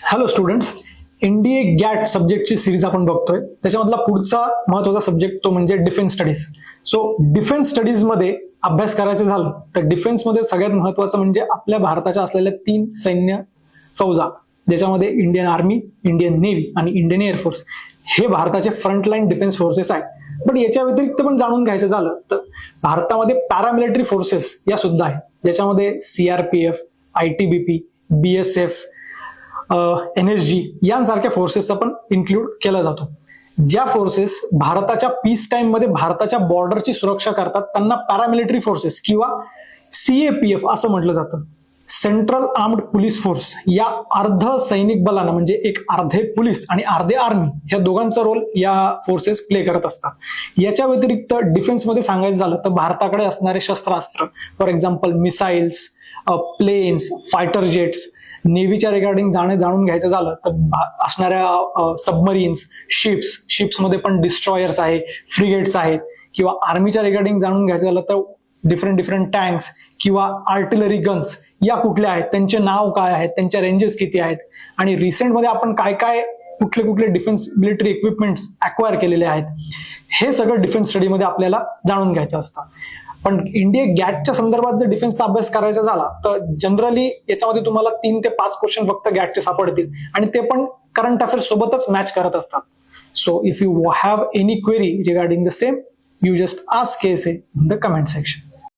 Hello students, NDA GAT सब्जेक्टची series आपण बघतोय. त्याच्यामधला पुढचा महत्वाचा सब्जेक्ट तो म्हणजे defence studies. So defence studies मध्ये अभ्यास करायचं झालं तर डिफेन्समध्ये सगळ्यात महत्वाचं म्हणजे आपल्या भारताच्या असलेल्या 3 सैन्य फौजा, ज्याच्यामध्ये इंडियन आर्मी, इंडियन नेव्ही आणि इंडियन एअरफोर्स हे भारताचे फ्रंटलाईन डिफेन्स फोर्सेस आहेत. पण याच्या व्यतिरिक्त पण जाणून घ्यायचं झालं तर भारतामध्ये पॅरामिलिटरी फोर्सेस या सुद्धा आहेत, ज्याच्यामध्ये सीआरपीएफ, आयटीबीपी, बीएसएफ, एनएसजी यांसारख्या फोर्सेसचा पण इन्क्लूड केला जातो. ज्या फोर्सेस भारताच्या पीस टाइम मध्ये भारताच्या बॉर्डरची सुरक्षा करतात त्यांना पॅरामिलिटरी फोर्सेस किंवा सीएपीएफ असं म्हटलं जातं. सेंट्रल आर्म्ड पोलीस फोर्स या अर्ध सैनिक बलानं, म्हणजे एक अर्धे पोलीस आणि अर्धे आर्मी, ह्या दोघांचा रोल या फोर्सेस प्ले करत असतात. याच्या व्यतिरिक्त डिफेन्समध्ये सांगायचं झालं तर भारताकडे असणारे शस्त्रास्त्र, for example missiles, planes, fighter jets, नेव्हीच्या रिगार्डिंग जाणून घ्यायचं झालं तर असणाऱ्या सबमरीन्स, शिप्समध्ये पण डिस्ट्रॉयर्स आहे, फ्रिगेट्स आहेत, किंवा आर्मीच्या रिगार्डिंग जाणून घ्यायचं झालं तर डिफरंट टँक्स किंवा आर्टिलरी गन्स या कुठल्या आहेत, त्यांचे नाव काय आहेत, त्यांच्या रेंजेस किती आहेत, आणि रिसेंटमध्ये आपण काय कुठले डिफेन्स मिलिटरी इक्विपमेंट्स अक्वायर केलेले आहेत, हे सगळं डिफेन्स स्टडीमध्ये आपल्याला जाणून घ्यायचं असतं. पण इंडिया गॅटच्या संदर्भात जर डिफेन्सचा अभ्यास करायचा झाला तर जनरली याच्यामध्ये तुम्हाला 3 ते 5 क्वेश्चन फक्त गॅटचे सापडतील, आणि ते पण करंट अफेअर्स सोबतच मॅच करत असतात. So if you have any query regarding the same, you just ask KSA in the comment section.